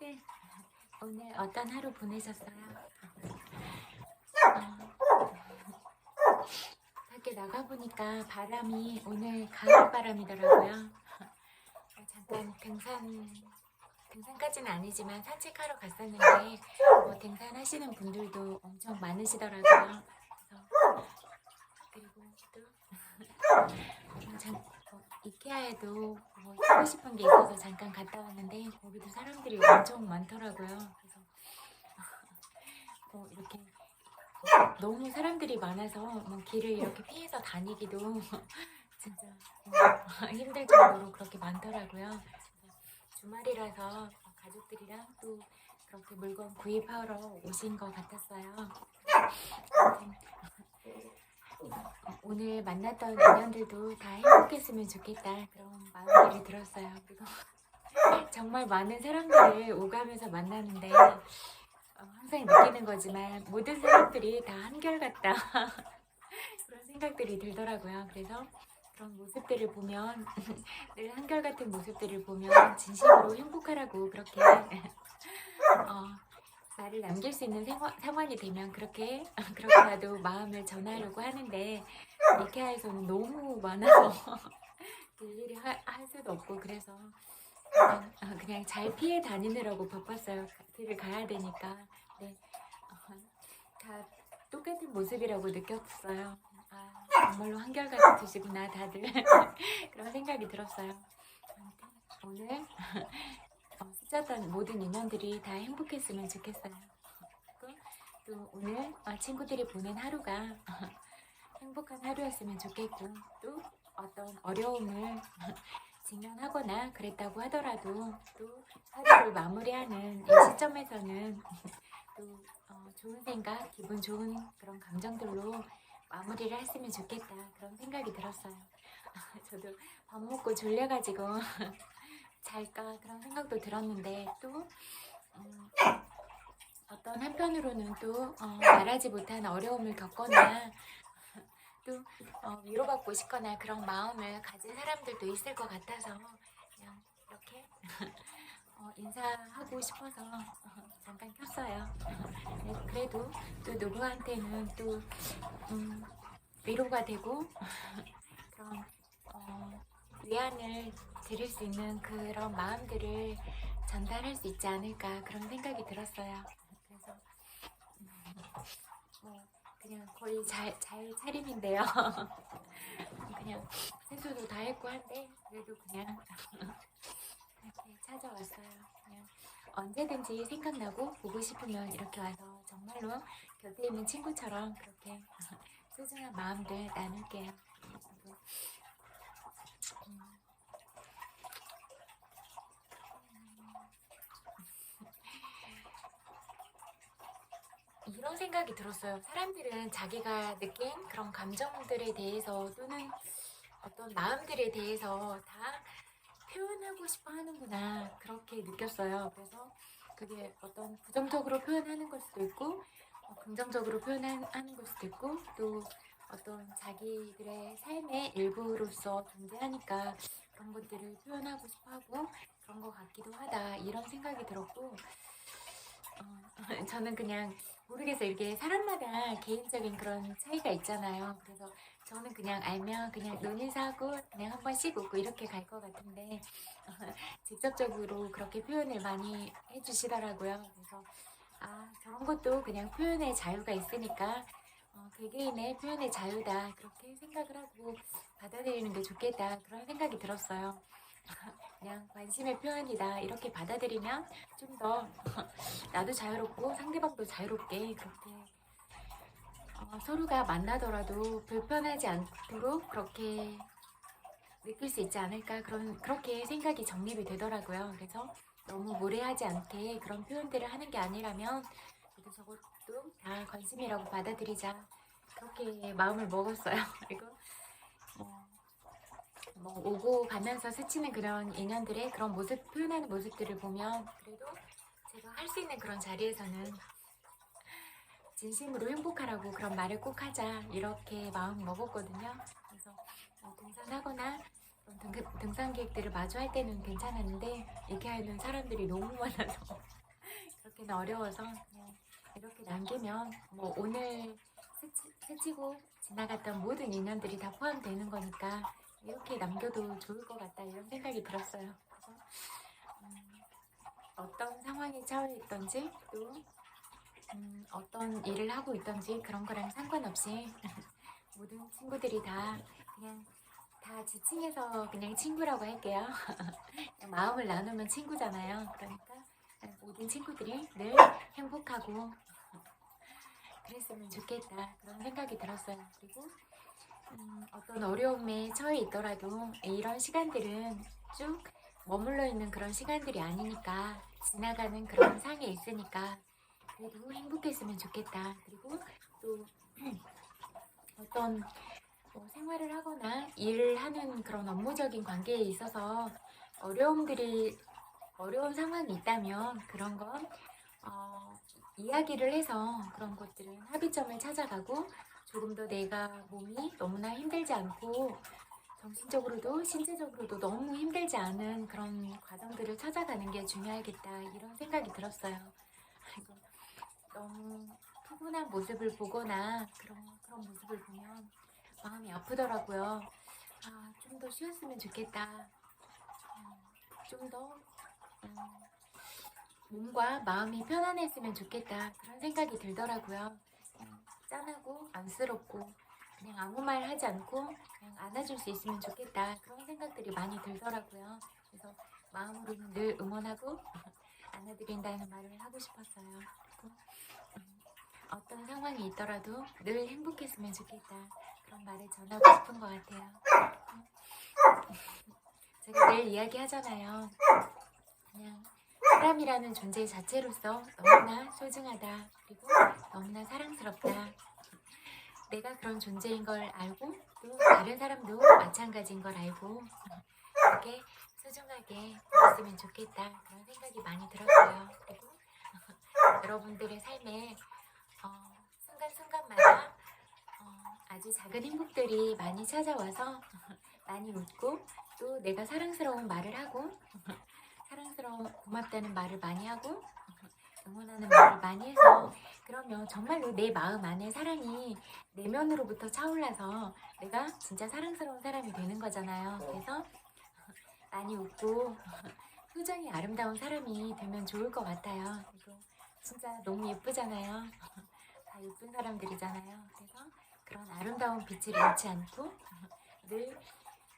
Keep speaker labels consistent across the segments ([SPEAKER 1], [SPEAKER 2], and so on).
[SPEAKER 1] 친구들, 오늘 어떤 하루 보내셨어요? 밖에 나가보니까 바람이 오늘 가을 바람이더라고요. 잠깐 등산까지는 아니지만 산책하러 갔었는데 등산하시는 분들도 엄청 많으시더라고요. 그리고 또 이케아에도 사고 싶은 게 있어서 잠깐 갔다 왔는데 거기도 사람들이 엄청 많더라고요. 그래서 이렇게 너무 사람들이 많아서 길을 이렇게 피해서 다니기도 진짜 힘들 정도로 그렇게 많더라고요. 주말이라서 가족들이랑 또 그렇게 물건 구입하러 오신 것 같았어요. 오늘 만났던 인연들도 다 행복했으면 좋겠다 그런 마음이 들었어요. 그리고 정말 많은 사람들을 오가면서 만나는데 항상 느끼는 거지만 모든 사람들이 다 한결같다 그런 생각들이 들더라고요. 그래서 그런 모습들을 보면 늘 한결같은 모습들을 보면 진심으로 행복하라고 그렇게 나를 남길 수 있는 상황이 되면 그렇게라도 마음을 전하려고 하는데 이케아에서는 너무 많아서 일일이 할 수도 없고 그래서 그냥 잘 피해 다니느라고 바빴어요. 길을 가야 되니까. 네, 다 똑같은 모습이라고 느꼈어요. 정말로 한결같으시구나 다들 그런 생각이 들었어요. 오늘 스쳤던 모든 인연들이 다 행복했으면 좋겠어요. 또 오늘 친구들이 보낸 하루가 행복한 하루였으면 좋겠고 또 어떤 어려움을 직면하거나 그랬다고 하더라도 또 하루를 마무리하는 이 시점에서는 또 좋은 생각, 기분 좋은 그런 감정들로 마무리를 했으면 좋겠다 그런 생각이 들었어요. 저도 밥 먹고 졸려가지고 잘까 그런 생각도 들었는데 또 어떤 한편으로는 또 말하지 못한 어려움을 겪거나 또 위로받고 싶거나 그런 마음을 가진 사람들도 있을 것 같아서 그냥 이렇게 인사하고 싶어서 잠깐 켰어요. 네, 그래도 또 누구한테는 또 위로가 되고 그런 위안을 드릴 수 있는 그런 마음들을 전달할 수 있지 않을까 그런 생각이 들었어요. 그래서 그냥 거의 잘 차림인데요. 그냥 세수도 다 했고 한데 그래도 그냥 이렇게 찾아왔어요. 그냥 언제든지 생각나고 보고 싶으면 이렇게 와서 정말로 곁에 있는 친구처럼 그렇게 소중한 마음들 나눌게요. 이런 생각이 들었어요. 사람들은 자기가 느낀 그런 감정들에 대해서 또는 어떤 마음들에 대해서 다 표현하고 싶어 하는구나 그렇게 느꼈어요. 그래서 그게 어떤 부정적으로 표현하는 걸 수도 있고 긍정적으로 표현하는 걸 수도 있고 또 어떤 자기들의 삶의 일부로서 존재하니까 그런 것들을 표현하고 싶어 하고 그런 것 같기도 하다 이런 생각이 들었고 저는 그냥 모르겠어요. 이게 사람마다 개인적인 그런 차이가 있잖아요. 그래서 저는 그냥 알면 그냥 눈인사하고 그냥 한 번씩 웃고 이렇게 갈 것 같은데 직접적으로 그렇게 표현을 많이 해주시더라고요. 그래서 저런 것도 그냥 표현의 자유가 있으니까 개개인의 표현의 자유다 그렇게 생각을 하고 받아들이는 게 좋겠다 그런 생각이 들었어요. 그냥 관심의 표현이다 이렇게 받아들이면 좀 더 나도 자유롭고 상대방도 자유롭게 그렇게 서로가 만나더라도 불편하지 않도록 그렇게 느낄 수 있지 않을까 그렇게 생각이 정립이 되더라고요. 그래서 너무 무례하지 않게 그런 표현들을 하는 게 아니라면 그래도 저것도 다 관심이라고 받아들이자 그렇게 마음을 먹었어요. 그리고 오고 가면서 스치는 그런 인연들의 그런 모습 표현하는 모습들을 보면 그래도 제가 할 수 있는 그런 자리에서는 진심으로 행복하라고 그런 말을 꼭 하자 이렇게 마음 먹었거든요. 그래서 등산하거나 등산객들을 마주할 때는 괜찮았는데 이렇게 하는 사람들이 너무 많아서 그렇게는 어려워서 그냥 이렇게 남기면 뭐 오늘 스치고 지나갔던 모든 인연들이 다 포함되는 거니까 이렇게 남겨도 좋을 것 같다 이런 생각이 들었어요. 그래서 어떤 상황에 처해 있던지 또 어떤 일을 하고 있던지 그런 거랑 상관없이 모든 친구들이 다 그냥 다 지칭해서 그냥 친구라고 할게요. 그냥 마음을 나누면 친구잖아요. 그러니까 모든 친구들이 늘 행복하고 그랬으면 좋겠다 그런 생각이 들었어요. 그리고 어떤 어려움에 처해 있더라도 이런 시간들은 쭉 머물러 있는 그런 시간들이 아니니까 지나가는 그런 상에 있으니까 그래도 행복했으면 좋겠다. 그리고 또 어떤 생활을 하거나 일을 하는 그런 업무적인 관계에 있어서 어려운 상황이 있다면 그런 건 이야기를 해서 그런 것들은 합의점을 찾아가고 조금 더 내가 몸이 너무나 힘들지 않고 정신적으로도 신체적으로도 너무 힘들지 않은 그런 과정들을 찾아가는 게 중요하겠다 이런 생각이 들었어요. 그리고 너무 피곤한 모습을 보거나 그런 모습을 보면 마음이 아프더라고요. 좀 더 쉬었으면 좋겠다. 좀 더 몸과 마음이 편안했으면 좋겠다. 그런 생각이 들더라고요. 짠하고 안쓰럽고 그냥 아무 말 하지 않고 그냥 안아줄 수 있으면 좋겠다. 그런 생각들이 많이 들더라고요. 그래서 마음으로는 늘 응원하고 안아드린다는 말을 하고 싶었어요. 그리고 어떤 상황이 있더라도 늘 행복했으면 좋겠다. 그런 말을 전하고 싶은 것 같아요. 제가 늘 이야기하잖아요. 그냥 사람이라는 존재 자체로서 너무나 소중하다. 그리고 너무나 사랑스럽다. 내가 그런 존재인 걸 알고 또 다른 사람도 마찬가지인 걸 알고 그렇게 소중하게 보았으면 좋겠다. 그런 생각이 많이 들었어요. 그리고 여러분들의 삶에 순간순간마다 아주 작은 행복들이 많이 찾아와서 많이 웃고 또 내가 사랑스러운 말을 하고 사랑스러운 고맙다는 말을 많이 하고 응원하는 말을 많이 해서 그러면 정말로 내 마음 안에 사랑이 내면으로부터 차올라서 내가 진짜 사랑스러운 사람이 되는 거잖아요. 그래서 많이 웃고 표정이 아름다운 사람이 되면 좋을 것 같아요. 그리고 진짜 너무 예쁘잖아요. 다 예쁜 사람들이잖아요. 그래서 그런 아름다운 빛을 잃지 않고 늘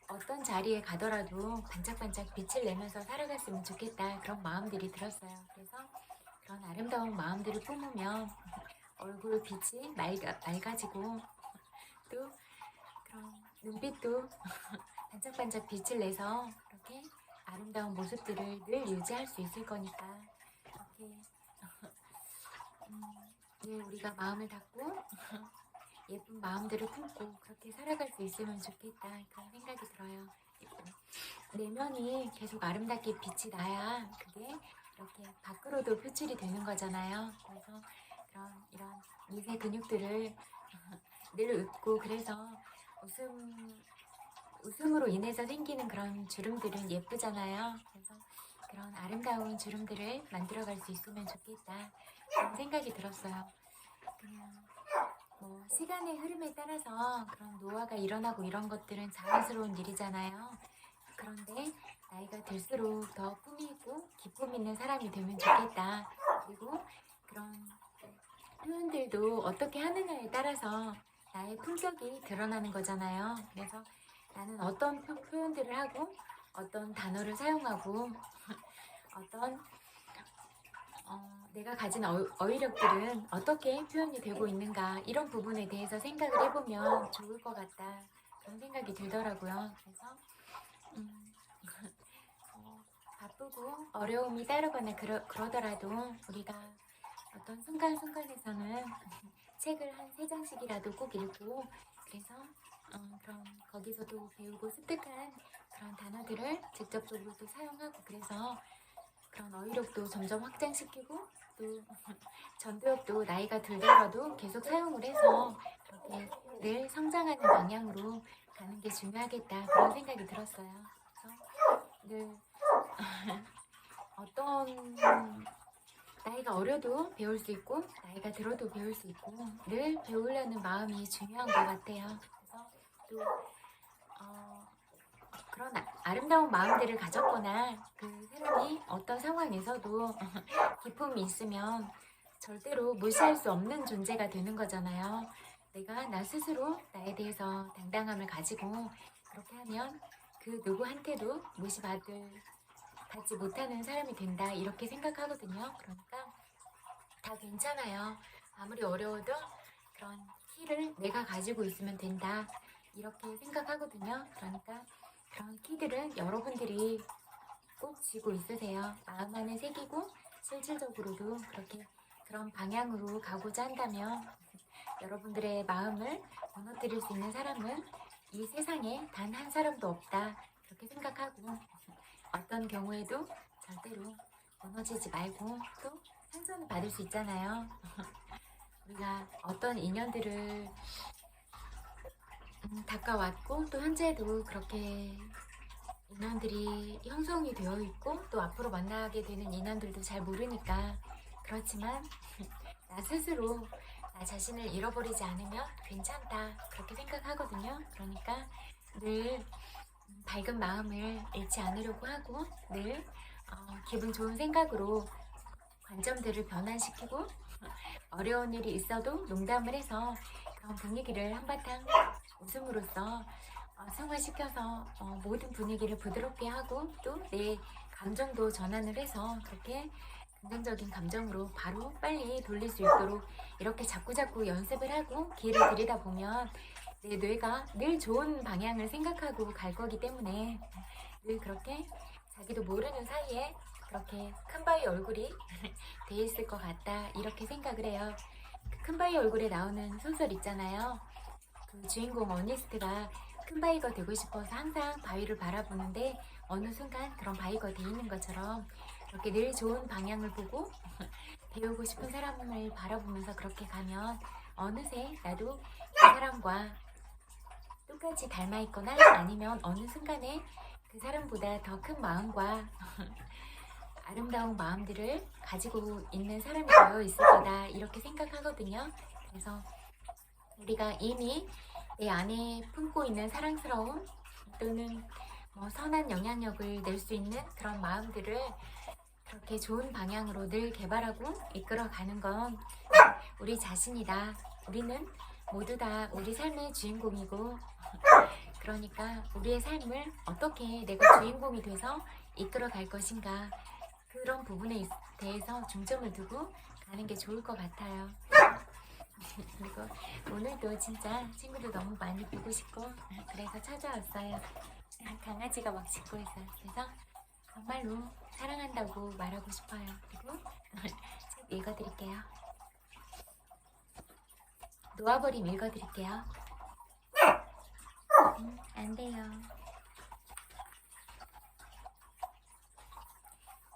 [SPEAKER 1] 어떤 자리에 가더라도 반짝반짝 빛을 내면서 살아갔으면 좋겠다 그런 마음들이 들었어요. 그래서 그런 아름다운 마음들을 뿜으면 얼굴 빛이 맑아지고 또 그런 눈빛도 반짝반짝 빛을 내서 그렇게 아름다운 모습들을 늘 유지할 수 있을 거니까 그렇게 늘 우리가 마음을 닫고 예쁜 마음들을 품고 그렇게 살아갈 수 있으면 좋겠다 그런 생각이 들어요. 내면이 계속 아름답게 빛이 나야 그게 이렇게 밖으로도 표출이 되는 거잖아요. 그래서 이런 미세 근육들을 늘 웃고 그래서 웃음으로 인해서 생기는 그런 주름들은 예쁘잖아요. 그래서 그런 아름다운 주름들을 만들어갈 수 있으면 좋겠다 그런 생각이 들었어요. 그냥 시간의 흐름에 따라서 그런 노화가 일어나고 이런 것들은 자연스러운 일이잖아요. 그런데 나이가 들수록 더 품위 있고 기쁨 있는 사람이 되면 좋겠다. 그리고 그런 표현들도 어떻게 하느냐에 따라서 나의 품격이 드러나는 거잖아요. 그래서 나는 어떤 표현들을 하고 어떤 단어를 사용하고 어떤 내가 가진 어휘력들은 어떻게 표현이 되고 있는가 이런 부분에 대해서 생각을 해보면 좋을 것 같다 그런 생각이 들더라고요. 그래서 바쁘고 어려움이 따르거나 그러더라도 우리가 어떤 순간순간에서는 책을 한 3장씩이라도 꼭 읽고 그래서 그런 거기서도 배우고 습득한 그런 단어들을 직접적으로 또 사용하고 그래서 그런 어휘력도 점점 확장시키고 또 전도엽도 나이가 들더라도 계속 사용을 해서 그렇게 늘 성장하는 방향으로 가는 게 중요하겠다 그런 생각이 들었어요. 그래서 늘 어떤 나이가 어려도 배울 수 있고 나이가 들어도 배울 수 있고 늘 배우려는 마음이 중요한 것 같아요. 그래서 또 그런 아름다운 마음들을 가졌거나 그 사람이 어떤 상황에서도 기쁨이 있으면 절대로 무시할 수 없는 존재가 되는 거잖아요. 내가 나 스스로 나에 대해서 당당함을 가지고 그렇게 하면 그 누구한테도 받지 못하는 사람이 된다 이렇게 생각하거든요. 그러니까 다 괜찮아요. 아무리 어려워도 그런 키를 내가 가지고 있으면 된다 이렇게 생각하거든요. 그러니까 그런 키들은 여러분들이 꼭 쥐고 있으세요. 마음 안에 새기고 실질적으로도 그렇게 그런 방향으로 가고자 한다면 여러분들의 마음을 무너뜨릴 수 있는 사람은 이 세상에 단 한 사람도 없다 그렇게 생각하고 어떤 경우에도 절대로 무너지지 말고 또 상처는 받을 수 있잖아요. 우리가 어떤 인연들을 닦아왔고 또 현재도 그렇게 인연들이 형성이 되어 있고 또 앞으로 만나게 되는 인연들도 잘 모르니까 그렇지만 나 스스로 나 자신을 잃어버리지 않으면 괜찮다 그렇게 생각하거든요. 그러니까 늘 밝은 마음을 잃지 않으려고 하고 늘 기분 좋은 생각으로 관점들을 변환시키고 어려운 일이 있어도 농담을 해서 그런 분위기를 한바탕 웃음으로써 승화시켜서 모든 분위기를 부드럽게 하고 또 내 감정도 전환을 해서 그렇게 긍정적인 감정으로 바로 빨리 돌릴 수 있도록 이렇게 자꾸자꾸 연습을 하고 기회를 들이다 보면 내 뇌가 늘 좋은 방향을 생각하고 갈 거기 때문에 늘 그렇게 자기도 모르는 사이에 그렇게 큰 바위 얼굴이 돼 있을 것 같다 이렇게 생각을 해요. 그 큰 바위 얼굴에 나오는 소설 있잖아요. 그 주인공 어니스트가 큰 바위가 되고 싶어서 항상 바위를 바라보는데 어느 순간 그런 바위가 돼 있는 것처럼 이렇게 늘 좋은 방향을 보고 배우고 싶은 사람을 바라보면서 그렇게 가면 어느새 나도 그 사람과 똑같이 닮아 있거나 아니면 어느 순간에 그 사람보다 더 큰 마음과 아름다운 마음들을 가지고 있는 사람이 되어 있을 거다 이렇게 생각하거든요. 그래서 우리가 이미 내 안에 품고 있는 사랑스러움 또는 선한 영향력을 낼 수 있는 그런 마음들을 그렇게 좋은 방향으로 늘 개발하고 이끌어가는 건 우리 자신이다. 우리는 모두 다 우리 삶의 주인공이고 그러니까 우리의 삶을 어떻게 내가 주인공이 돼서 이끌어갈 것인가 그런 부분에 대해서 중점을 두고 가는 게 좋을 것 같아요. 그리고 오늘도 진짜 친구들 너무 많이 보고 싶고 그래서 찾아왔어요. 강아지가 막 짖고 있어요. 그래서 정말로 사랑한다고 말하고 싶어요. 그리고 책 읽어드릴게요. 놓아버림 읽어드릴게요. 안 돼요.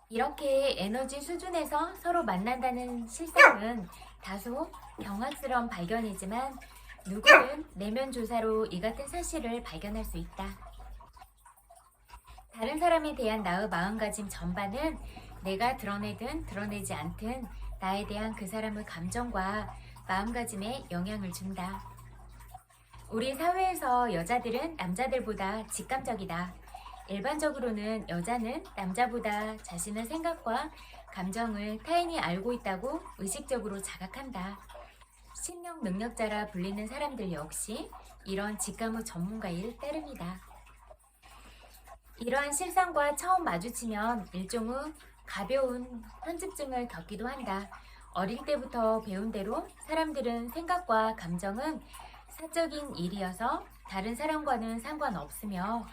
[SPEAKER 1] 이렇게 에너지 수준에서 서로 만난다는 실상은 다소 경악스러운 발견이지만 누구든 내면 조사로 이 같은 사실을 발견할 수 있다. 다른 사람에 대한 나의 마음가짐 전반은 내가 드러내든 드러내지 않든 나에 대한 그 사람의 감정과 마음가짐에 영향을 준다. 우리 사회에서 여자들은 남자들보다 직감적이다. 일반적으로는 여자는 남자보다 자신의 생각과 감정을 타인이 알고 있다고 의식적으로 자각한다. 심령 능력자라 불리는 사람들 역시 이런 직감의 전문가일 따름이다. 이러한 실상과 처음 마주치면 일종의 가벼운 편집증을 겪기도 한다. 어릴 때부터 배운 대로 사람들은 생각과 감정은 사적인 일이어서 다른 사람과는 상관없으며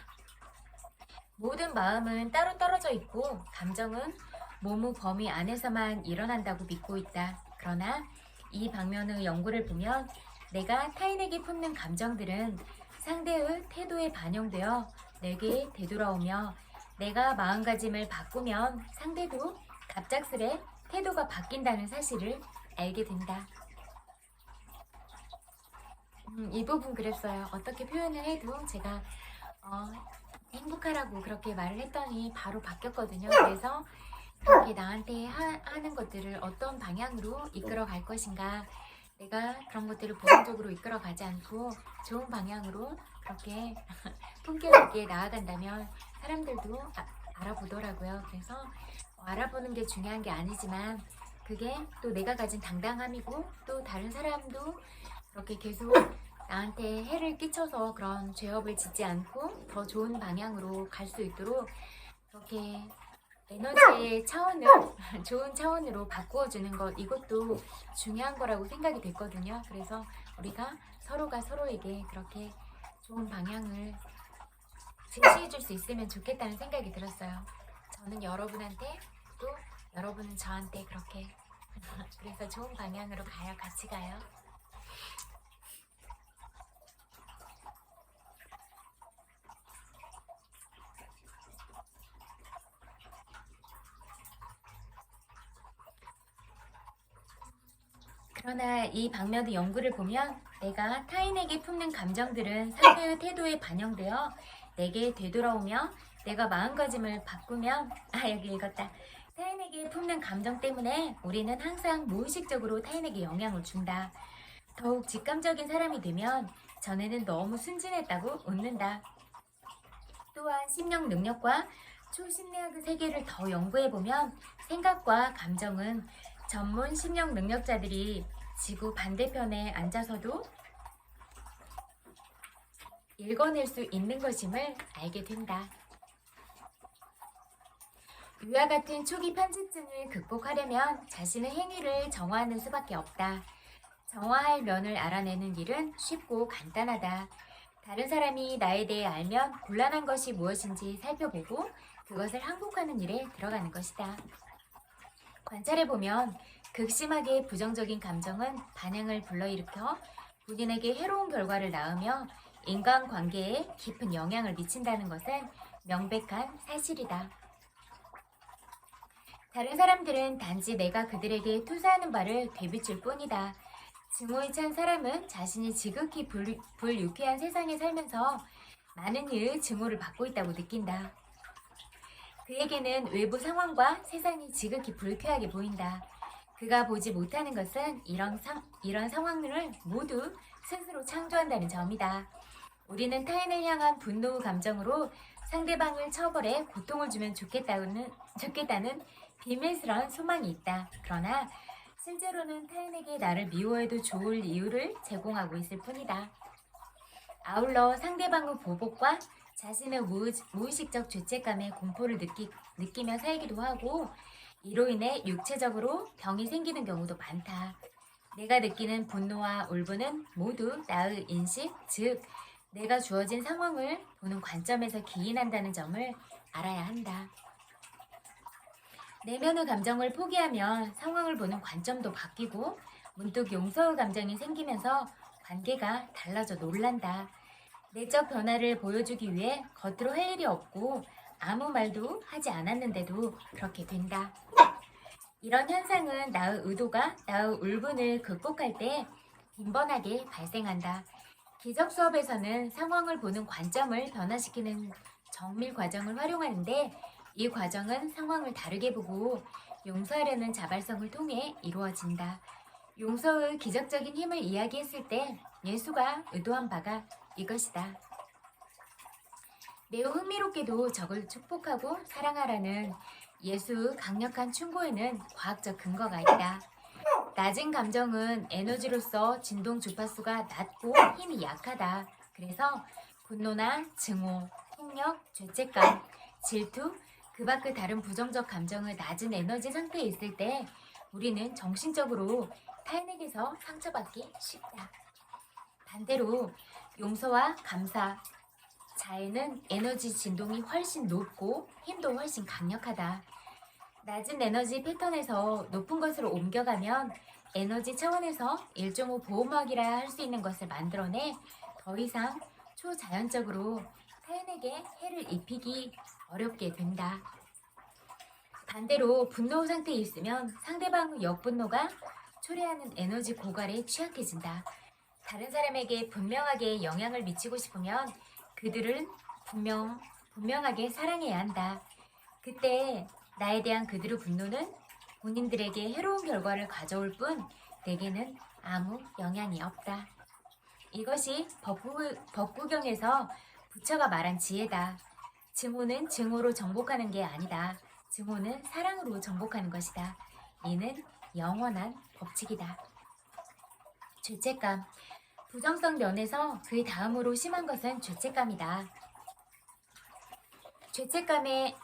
[SPEAKER 1] 모든 마음은 따로 떨어져 있고 감정은 몸의 범위 안에서만 일어난다고 믿고 있다. 그러나 이 방면의 연구를 보면 내가 타인에게 품는 감정들은 상대의 태도에 반영되어 내게 되돌아오며 내가 마음가짐을 바꾸면 상대도 갑작스레 태도가 바뀐다는 사실을 알게 된다. 이 부분 그랬어요. 어떻게 표현을 해도 제가 어, 행복하라고 그렇게 말을 했더니 바로 바뀌었거든요. 그래서 그렇게 나한테 하는 것들을 어떤 방향으로 이끌어 갈 것인가, 내가 그런 것들을 부정적으로 이끌어 가지 않고 좋은 방향으로 그렇게 품격 있게 나아간다면 사람들도 알아보더라고요. 그래서 알아보는 게 중요한 게 아니지만 그게 또 내가 가진 당당함이고 또 다른 사람도 그렇게 계속 나한테 해를 끼쳐서 그런 죄업을 짓지 않고 더 좋은 방향으로 갈 수 있도록 그렇게 에너지의 차원을 좋은 차원으로 바꾸어주는 것, 이것도 중요한 거라고 생각이 됐거든요. 그래서 우리가 서로가 서로에게 그렇게 좋은 방향을 제시해 줄 수 있으면 좋겠다는 생각이 들었어요. 저는 여러분한테, 또 여러분은 저한테 그렇게 그래서 좋은 방향으로 가요. 같이 가요. 그러나 이 방면의 연구를 보면 내가 타인에게 품는 감정들은 상대의 태도에 반영되어 내게 되돌아오며 내가 마음가짐을 바꾸면 여기 읽었다. 타인에게 품는 감정 때문에 우리는 항상 무의식적으로 타인에게 영향을 준다. 더욱 직감적인 사람이 되면 전에는 너무 순진했다고 웃는다. 또한 심령 능력과 초심리학의 세계를 더 연구해보면 생각과 감정은 전문 심령 능력자들이 지구 반대편에 앉아서도 읽어낼 수 있는 것임을 알게 된다. 위와 같은 초기 편집증을 극복하려면 자신의 행위를 정화하는 수밖에 없다. 정화할 면을 알아내는 일은 쉽고 간단하다. 다른 사람이 나에 대해 알면 곤란한 것이 무엇인지 살펴보고 그것을 항복하는 일에 들어가는 것이다. 관찰해보면 극심하게 부정적인 감정은 반응을 불러일으켜 본인에게 해로운 결과를 낳으며 인간관계에 깊은 영향을 미친다는 것은 명백한 사실이다. 다른 사람들은 단지 내가 그들에게 투사하는 바를 되비출 뿐이다. 증오에 찬 사람은 자신이 지극히 불유쾌한 세상에 살면서 많은 이의 증오를 받고 있다고 느낀다. 그에게는 외부 상황과 세상이 지극히 불쾌하게 보인다. 그가 보지 못하는 것은 이런 상황을 모두 스스로 창조한다는 점이다. 우리는 타인을 향한 분노 감정으로 상대방을 처벌해 고통을 주면 좋겠다는 비밀스러운 소망이 있다. 그러나 실제로는 타인에게 나를 미워해도 좋을 이유를 제공하고 있을 뿐이다. 아울러 상대방의 보복과 자신의 무의식적 죄책감에 공포를 느끼며 살기도 하고 이로 인해 육체적으로 병이 생기는 경우도 많다. 내가 느끼는 분노와 울분은 모두 나의 인식, 즉 내가 주어진 상황을 보는 관점에서 기인한다는 점을 알아야 한다. 내면의 감정을 포기하면 상황을 보는 관점도 바뀌고 문득 용서의 감정이 생기면서 관계가 달라져 놀란다. 내적 변화를 보여주기 위해 겉으로 할 일이 없고 아무 말도 하지 않았는데도 그렇게 된다. 이런 현상은 나의 의도가 나의 울분을 극복할 때 빈번하게 발생한다. 기적 수업에서는 상황을 보는 관점을 변화시키는 정밀 과정을 활용하는데 이 과정은 상황을 다르게 보고 용서하려는 자발성을 통해 이루어진다. 용서의 기적적인 힘을 이야기했을 때 예수가 의도한 바가 이것이다. 매우 흥미롭게도 적을 축복하고 사랑하라는 예수의 강력한 충고에는 과학적 근거가 있다. 낮은 감정은 에너지로서 진동 주파수가 낮고 힘이 약하다. 그래서 분노나 증오, 폭력, 죄책감, 질투, 그 밖의 다른 부정적 감정의 낮은 에너지 상태에 있을 때 우리는 정신적으로 타인에게서 상처받기 쉽다. 반대로 용서와 감사, 자애는 에너지 진동이 훨씬 높고 힘도 훨씬 강력하다. 낮은 에너지 패턴에서 높은 것으로 옮겨가면 에너지 차원에서 일종의 보호막이라 할 수 있는 것을 만들어내 더 이상 초자연적으로 타인에게 해를 입히기 어렵게 된다. 반대로 분노 상태에 있으면 상대방의 역분노가 초래하는 에너지 고갈에 취약해진다. 다른 사람에게 분명하게 영향을 미치고 싶으면 그들은 분명하게 사랑해야 한다. 그때 나에 대한 그들의 분노는 본인들에게 해로운 결과를 가져올 뿐 내게는 아무 영향이 없다. 이것이 법구경에서 부처가 말한 지혜다. 증오는 증오로 정복하는 게 아니다. 증오는 사랑으로 정복하는 것이다. 이는 영원한 법칙이다. 죄책감. 부정성 면에서 그 다음으로 심한 것은 죄책감이다. 죄책감의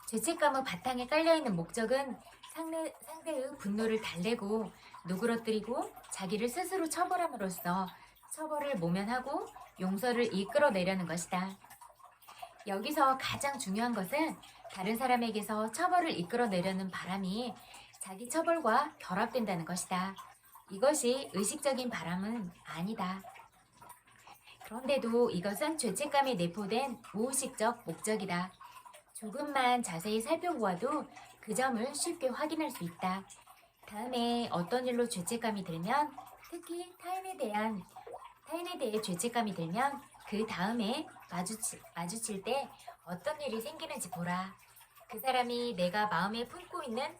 [SPEAKER 1] 바탕에 깔려있는 목적은 상대의 분노를 달래고 누그러뜨리고 자기를 스스로 처벌함으로써 처벌을 모면하고 용서를 이끌어내려는 것이다. 여기서 가장 중요한 것은 다른 사람에게서 처벌을 이끌어내려는 바람이 자기 처벌과 결합된다는 것이다. 이것이 의식적인 바람은 아니다. 그런데도 이것은 죄책감에 내포된 무의식적 목적이다. 조금만 자세히 살펴보아도 그 점을 쉽게 확인할 수 있다. 다음에 어떤 일로 죄책감이 들면, 특히 타인에 대해 죄책감이 들면 그 다음에 마주칠 때 어떤 일이 생기는지 보라. 그 사람이 내가 마음에 품고 있는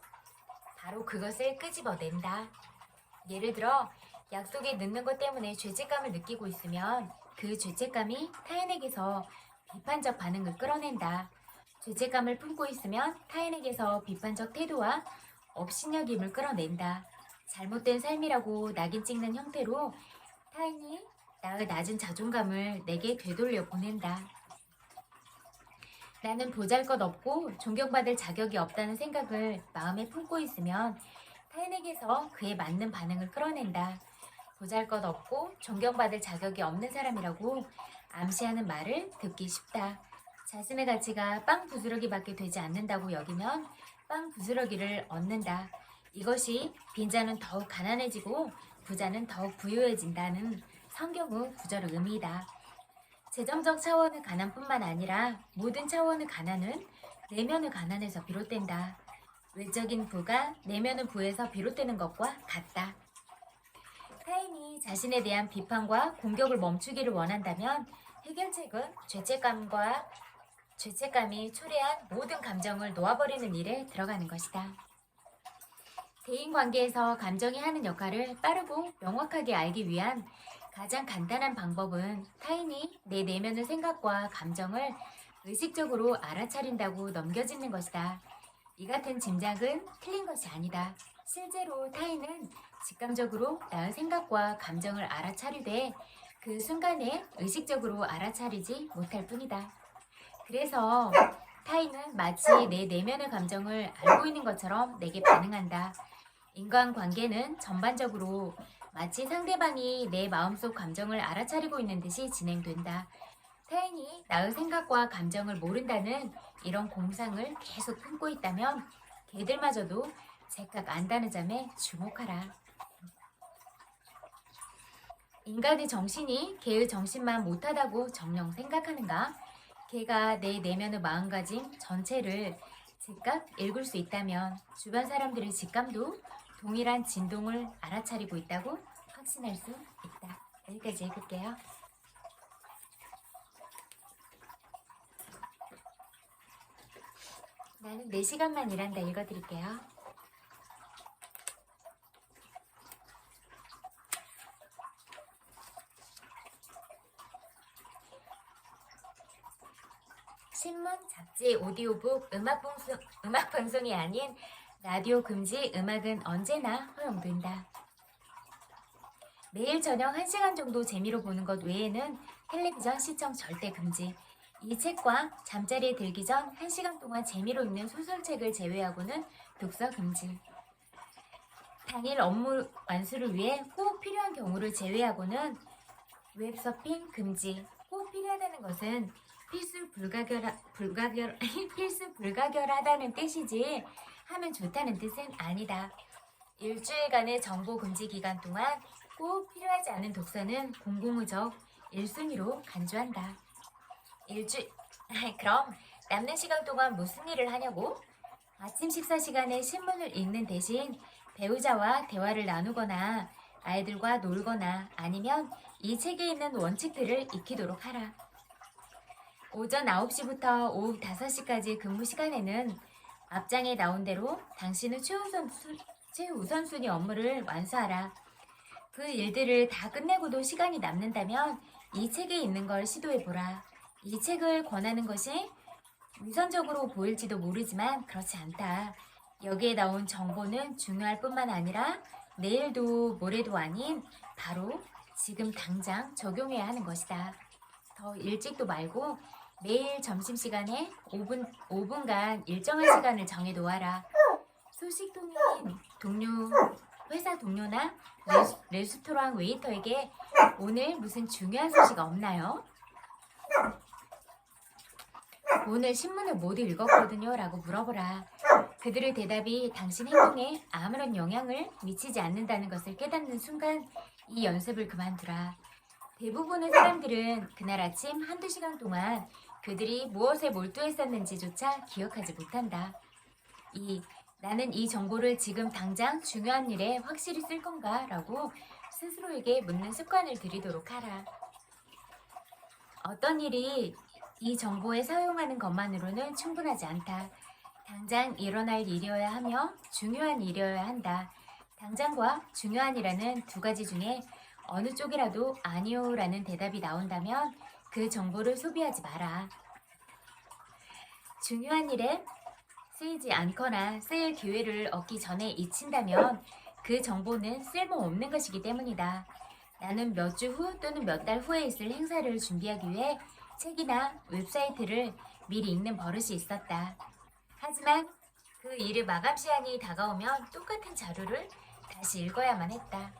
[SPEAKER 1] 바로 그것을 끄집어낸다. 예를 들어 약속에 늦는 것 때문에 죄책감을 느끼고 있으면 그 죄책감이 타인에게서 비판적 반응을 끌어낸다. 죄책감을 품고 있으면 타인에게서 비판적 태도와 업신여김을 끌어낸다. 잘못된 삶이라고 낙인 찍는 형태로 타인이 나의 낮은 자존감을 내게 되돌려 보낸다. 나는 보잘것없고 존경받을 자격이 없다는 생각을 마음에 품고 있으면 타인에게서 그에 맞는 반응을 끌어낸다. 보잘것없고 존경받을 자격이 없는 사람이라고 암시하는 말을 듣기 쉽다. 자신의 가치가 빵 부스러기밖에 되지 않는다고 여기면 빵 부스러기를 얻는다. 이것이 빈자는 더욱 가난해지고 부자는 더욱 부유해진다는 성경의 구절의 의미이다. 재정적 차원의 가난뿐만 아니라 모든 차원의 가난은 내면의 가난에서 비롯된다. 외적인 부가 내면의 부에서 비롯되는 것과 같다. 타인이 자신에 대한 비판과 공격을 멈추기를 원한다면 해결책은 죄책감이 초래한 모든 감정을 놓아버리는 일에 들어가는 것이다. 대인관계에서 감정이 하는 역할을 빠르고 명확하게 알기 위한 가장 간단한 방법은 타인이 내 내면의 생각과 감정을 의식적으로 알아차린다고 넘겨짚는 것이다. 이 같은 짐작은 틀린 것이 아니다. 실제로 타인은 직감적으로 나의 생각과 감정을 알아차리되 그 순간에 의식적으로 알아차리지 못할 뿐이다. 그래서 타인은 마치 내 내면의 감정을 알고 있는 것처럼 내게 반응한다. 인간관계는 전반적으로 마치 상대방이 내 마음속 감정을 알아차리고 있는 듯이 진행된다. 타인이 나의 생각과 감정을 모른다는 이런 공상을 계속 품고 있다면 개들마저도 제각 안다는 점에 주목하라. 인간의 정신이 개의 정신만 못하다고 정녕 생각하는가? 개가 내 내면의 마음가짐 전체를 즉각 읽을 수 있다면 주변 사람들의 직감도 동일한 진동을 알아차리고 있다고 확신할 수 있다. 여기까지 읽을게요. 나는 4시간만 일한다 읽어드릴게요. 신문, 잡지, 오디오북, 음악방송이 아닌 라디오 금지, 음악은 언제나 허용된다. 매일 저녁 1시간 정도 재미로 보는 것 외에는 텔레비전 시청 절대 금지. 이 책과 잠자리에 들기 전 1시간 동안 재미로 읽는 소설책을 제외하고는 독서 금지. 당일 업무 완수를 위해 꼭 필요한 경우를 제외하고는 웹서핑 금지. 꼭 필요하다는 것은 필수 불가결하다는 뜻이지 하면 좋다는 뜻은 아니다. 일주일간의 정보 금지 기간 동안 꼭 필요하지 않은 독서는 공공의적 1순위로 간주한다. 그럼 남는 시간 동안 무슨 일을 하냐고? 아침 식사 시간에 신문을 읽는 대신 배우자와 대화를 나누거나 아이들과 놀거나 아니면 이 책에 있는 원칙들을 익히도록 하라. 오전 9시부터 오후 5시까지 근무 시간에는 앞장에 나온 대로 당신의 최우선순위 업무를 완수하라. 그 일들을 다 끝내고도 시간이 남는다면 이 책에 있는 걸 시도해보라. 이 책을 권하는 것이 위선적으로 보일지도 모르지만 그렇지 않다. 여기에 나온 정보는 중요할 뿐만 아니라 내일도 모레도 아닌 바로 지금 당장 적용해야 하는 것이다. 더 일찍도 말고 매일 점심시간에 5분간 일정한 시간을 정해놓아라. 소식통인 회사 동료나 레스토랑 웨이터에게 오늘 무슨 중요한 소식 없나요? 오늘 신문을 모두 읽었거든요 라고 물어보라. 그들의 대답이 당신 행동에 아무런 영향을 미치지 않는다는 것을 깨닫는 순간 이 연습을 그만두라. 대부분의 사람들은 그날 아침 1~2시간 동안 그들이 무엇에 몰두했었는지조차 기억하지 못한다. 나는 이 정보를 지금 당장 중요한 일에 확실히 쓸 건가? 라고 스스로에게 묻는 습관을 들이도록 하라. 어떤 일이 이 정보에 사용하는 것만으로는 충분하지 않다. 당장 일어날 일이어야 하며 중요한 일이어야 한다. 당장과 중요한이라는 두 가지 중에 어느 쪽이라도 아니요 라는 대답이 나온다면 그 정보를 소비하지 마라. 중요한 일에 쓰이지 않거나 쓰일 기회를 얻기 전에 잊힌다면 그 정보는 쓸모없는 것이기 때문이다. 나는 몇 주 후 또는 몇 달 후에 있을 행사를 준비하기 위해 책이나 웹사이트를 미리 읽는 버릇이 있었다. 하지만 그 일의 마감 시간이 다가오면 똑같은 자료를 다시 읽어야만 했다.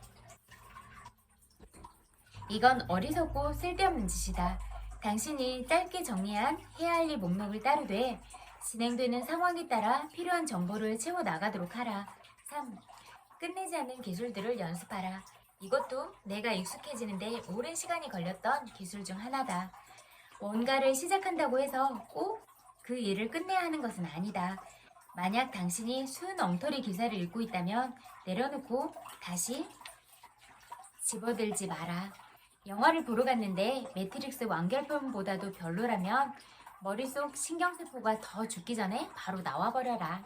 [SPEAKER 1] 이건 어리석고 쓸데없는 짓이다. 당신이 짧게 정리한 해야 할 일 목록을 따르되 진행되는 상황에 따라 필요한 정보를 채워 나가도록 하라. 3. 끝내지 않는 기술들을 연습하라. 이것도 내가 익숙해지는데 오랜 시간이 걸렸던 기술 중 하나다. 뭔가를 시작한다고 해서 꼭 그 일을 끝내야 하는 것은 아니다. 만약 당신이 순 엉터리 기사를 읽고 있다면 내려놓고 다시 집어들지 마라. 영화를 보러 갔는데 매트릭스 완결편보다도 별로라면 머릿속 신경세포가 더 죽기 전에 바로 나와버려라.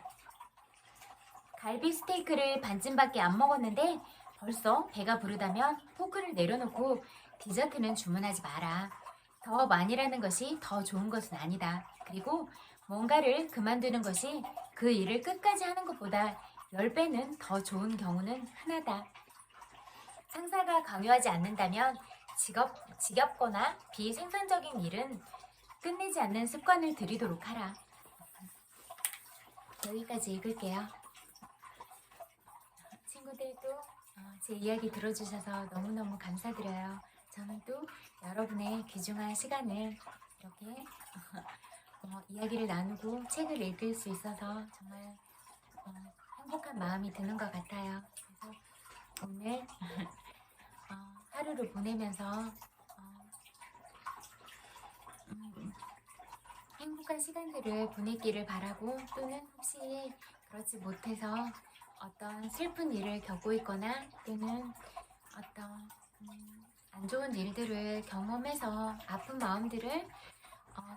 [SPEAKER 1] 갈비 스테이크를 반쯤밖에 안 먹었는데 벌써 배가 부르다면 포크를 내려놓고 디저트는 주문하지 마라. 더 많이라는 것이 더 좋은 것은 아니다. 그리고 뭔가를 그만두는 것이 그 일을 끝까지 하는 것보다 10배는 더 좋은 경우는 흔하다. 상사가 강요하지 않는다면 지겹거나 비생산적인 일은 끝내지 않는 습관을 들이도록 하라. 여기까지 읽을게요. 친구들도 제 이야기 들어주셔서 너무너무 감사드려요. 저는 또 여러분의 귀중한 시간을 이렇게 이야기를 나누고 책을 읽을 수 있어서 정말 행복한 마음이 드는 것 같아요. 그래서 오늘 하루를 보내면서 행복한 시간들을 보내기를 바라고, 또는 혹시 그렇지 못해서 어떤 슬픈 일을 겪고 있거나 또는 어떤 안 좋은 일들을 경험해서 아픈 마음들을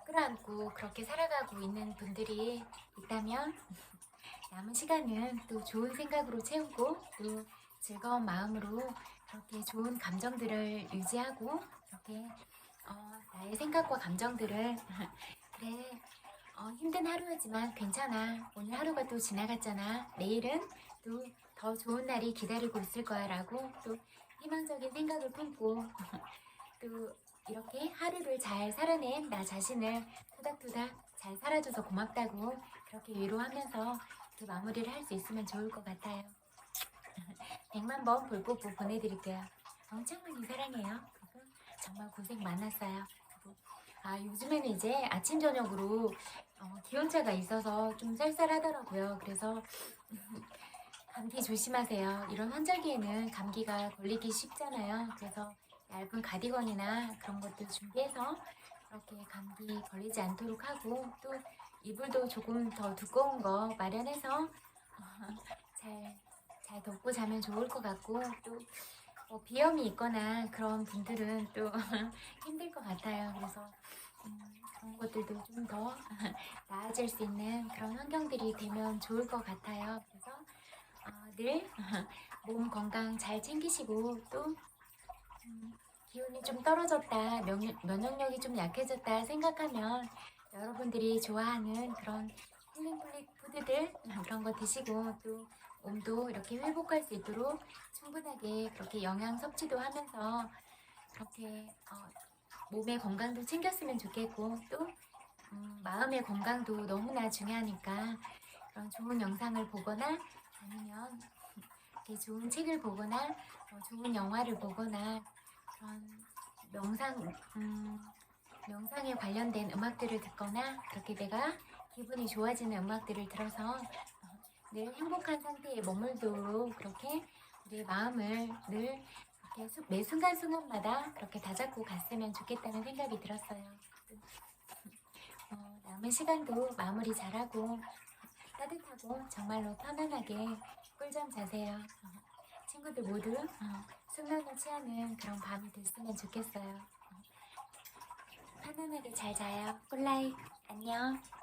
[SPEAKER 1] 끌어안고 그렇게 살아가고 있는 분들이 있다면 남은 시간은 또 좋은 생각으로 채우고 또 즐거운 마음으로 그렇게 좋은 감정들을 유지하고 이렇게 나의 생각과 감정들을 그래, 힘든 하루였지만 괜찮아, 오늘 하루가 또 지나갔잖아, 내일은 또 더 좋은 날이 기다리고 있을 거야 라고 또 희망적인 생각을 품고 또 이렇게 하루를 잘 살아낸 나 자신을 토닥토닥 잘 살아줘서 고맙다고 그렇게 위로하면서 그 마무리를 할 수 있으면 좋을 것 같아요. 100만 번 볼뽀뽀 보내드릴게요. 엄청 많이 사랑해요. 정말 고생 많았어요. 요즘에는 이제 아침 저녁으로 기온차가 있어서 좀 쌀쌀하더라고요. 그래서 감기 조심하세요. 이런 환절기에는 감기가 걸리기 쉽잖아요. 그래서 얇은 가디건이나 그런 것들 준비해서 그렇게 감기 걸리지 않도록 하고, 또 이불도 조금 더 두꺼운 거 마련해서 잘 덮고 자면 좋을 것 같고, 또 뭐 비염이 있거나 그런 분들은 또 힘들 것 같아요. 그래서 그런 것들도 좀 더 나아질 수 있는 그런 환경들이 되면 좋을 것 같아요. 그래서 늘 몸 건강 잘 챙기시고 또 기운이 좀 떨어졌다, 면역력이 좀 약해졌다 생각하면 여러분들이 좋아하는 그런 힐링 푸드들 그런 거 드시고 또 몸도 이렇게 회복할 수 있도록 충분하게 그렇게 영양 섭취도 하면서 그렇게 몸의 건강도 챙겼으면 좋겠고 또 마음의 건강도 너무나 중요하니까 그런 좋은 영상을 보거나 아니면 이렇게 좋은 책을 보거나 좋은 영화를 보거나 그런 명상에 관련된 음악들을 듣거나 그렇게 내가 기분이 좋아지는 음악들을 들어서 늘 행복한 상태에 머물도록 그렇게 우리의 마음을 늘 이렇게 매 순간순간마다 그렇게 다잡고 갔으면 좋겠다는 생각이 들었어요. 남은 시간도 마무리 잘하고 따뜻하고 정말로 편안하게 꿀잠 자세요. 친구들 모두 숙면을 취하는 그런 밤이 됐으면 좋겠어요. 편안하게 잘 자요. 굿나잇. 안녕.